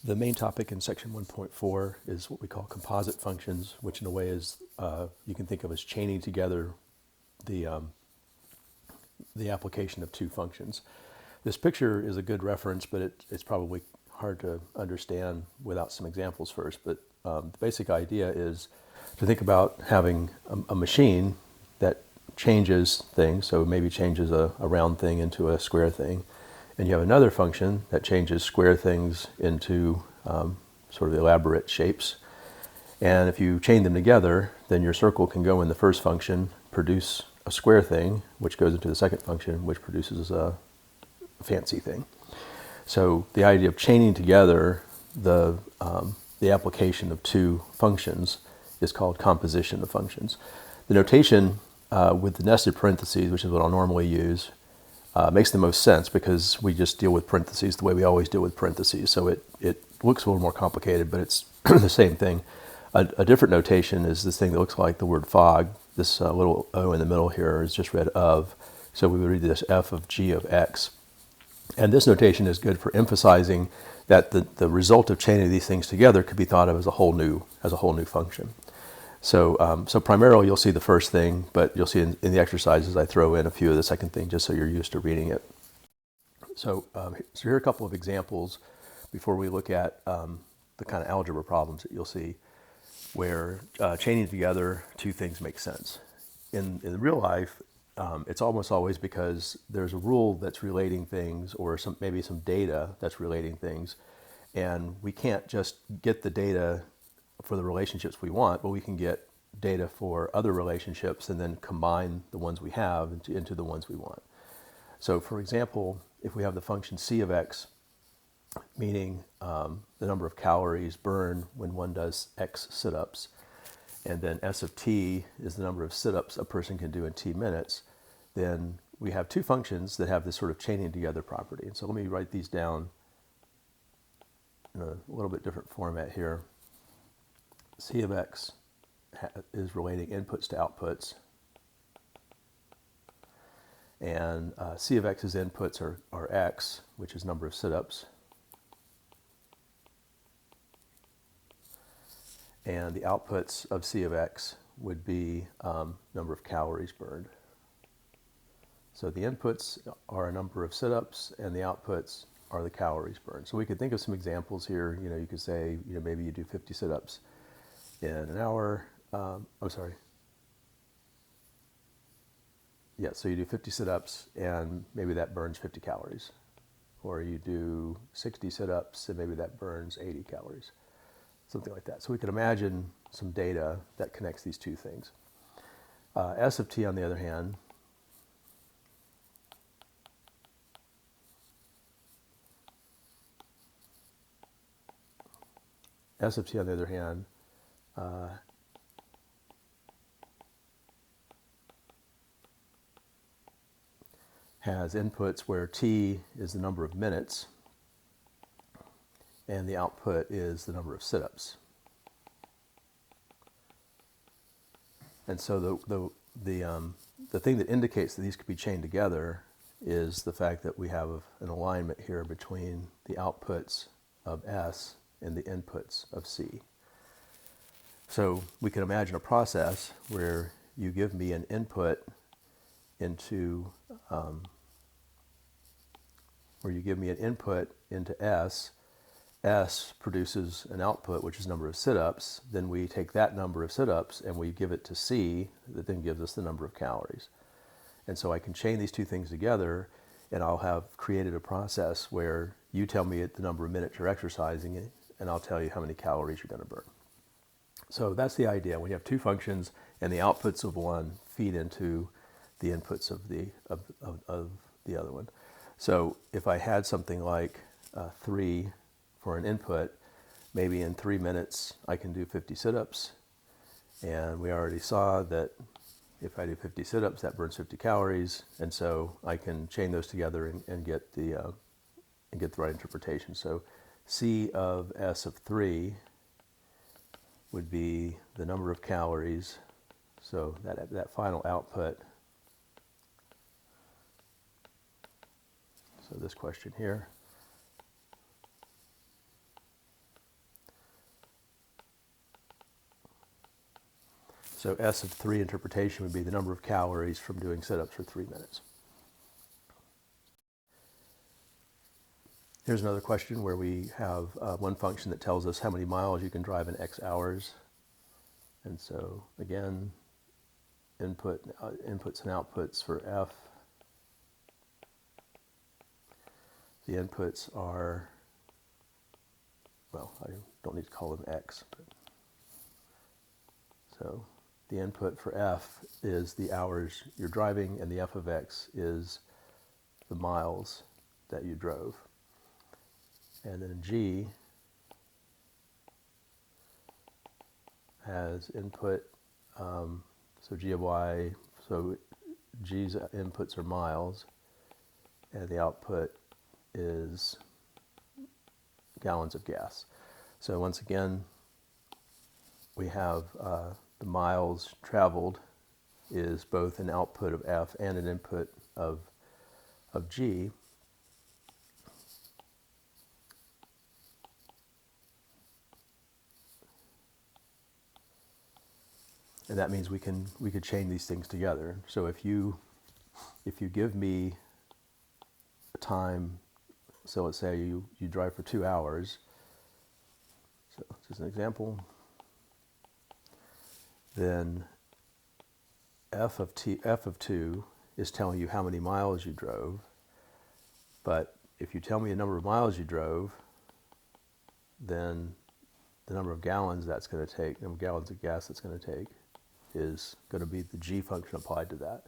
The main topic in section 1.4 is what we call composite functions, which in a way is you can think of as chaining together the, the application of two functions. This picture is a good reference, but it's probably hard to understand without some examples first. But the basic idea is to think about having a machine that changes things, so maybe changes a round thing into a square thing. And you have another function that changes square things into sort of elaborate shapes. And if you chain them together, then your circle can go in the first function, produce a square thing, which goes into the second function, which produces a fancy thing. So the idea of chaining together the application of two functions is called composition of functions. The notation with the nested parentheses, which is what I'll normally use, makes the most sense because we just deal with parentheses the way we always deal with parentheses. So it looks a little more complicated, but it's the same thing. A different notation is this thing that looks like the word fog. This little O in the middle here is just read of. So we would read this f of g of x. And this notation is good for emphasizing that the result of chaining these things together could be thought of as a whole new function. So, so primarily you'll see the first thing, but you'll see in the exercises I throw in a few of the second thing just so you're used to reading it. So, so here are a couple of examples before we look at the kind of algebra problems that you'll see where chaining together two things make sense. In real life, it's almost always because there's a rule that's relating things or maybe some data that's relating things, and we can't just get the data for the relationships we want, but we can get data for other relationships and then combine the ones we have into the ones we want. So for example, if we have the function c of x, meaning the number of calories burned when one does x sit-ups, and then s of t is the number of sit-ups a person can do in t minutes, then we have two functions that have this sort of chaining together property. And so let me write these down in a little bit different format here. C of x is relating inputs to outputs, and C of x's inputs are x, which is number of sit-ups, and the outputs of C of x would be number of calories burned. So the inputs are a number of sit-ups, and the outputs are the calories burned. So we could think of some examples here. You know, you could say, you know, maybe you do 50 sit-ups in an hour. So you do 50 sit-ups and maybe that burns 50 calories. Or you do 60 sit-ups and maybe that burns 80 calories. Something like that. So we could imagine some data that connects these two things. S of t, on the other hand, has inputs where t is the number of minutes and the output is the number of sit-ups. And so the thing that indicates that these could be chained together is the fact that we have an alignment here between the outputs of S and the inputs of C. So we can imagine a process where you give me an input into S. S produces an output, which is number of sit-ups. Then we take that number of sit-ups and we give it to C, that then gives us the number of calories. And so I can chain these two things together, and I'll have created a process where you tell me the number of minutes you're exercising, and I'll tell you how many calories you're going to burn. So that's the idea. We have two functions, and the outputs of one feed into the inputs of the other one. So if I had something like 3 for an input, maybe in 3 minutes I can do 50 sit-ups, and we already saw that if I do 50 sit-ups, that burns 50 calories, and so I can chain those together and get the right interpretation. So C of S of 3 would be the number of calories, so that final output. So this question here So S of 3 interpretation would be the number of calories from doing sit-ups for 3 minutes. Here's another question where we have one function that tells us how many miles you can drive in X hours. And so again, inputs and outputs for F. The inputs are, well, I don't need to call them X. So the input for F is the hours you're driving, and the F of X is the miles that you drove. And then G has input, so G of Y, so G's inputs are miles, and the output is gallons of gas. So once again, we have the miles traveled is both an output of F and an input of G. And that means we could chain these things together. So if you give me a time, so let's say you drive for 2 hours. So just an example. Then F of 2 is telling you how many miles you drove. But if you tell me the number of miles you drove, then the number of gallons that's going to take, number of gallons of gas that's going to take, is going to be the G function applied to that.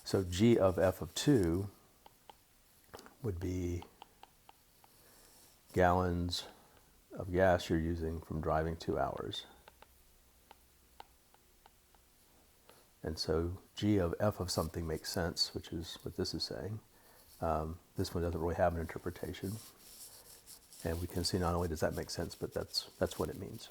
So G of F of 2 would be gallons of gas you're using from driving 2 hours. And so G of F of something makes sense, which is what this is saying. This one doesn't really have an interpretation. And we can see not only does that make sense, but that's what it means.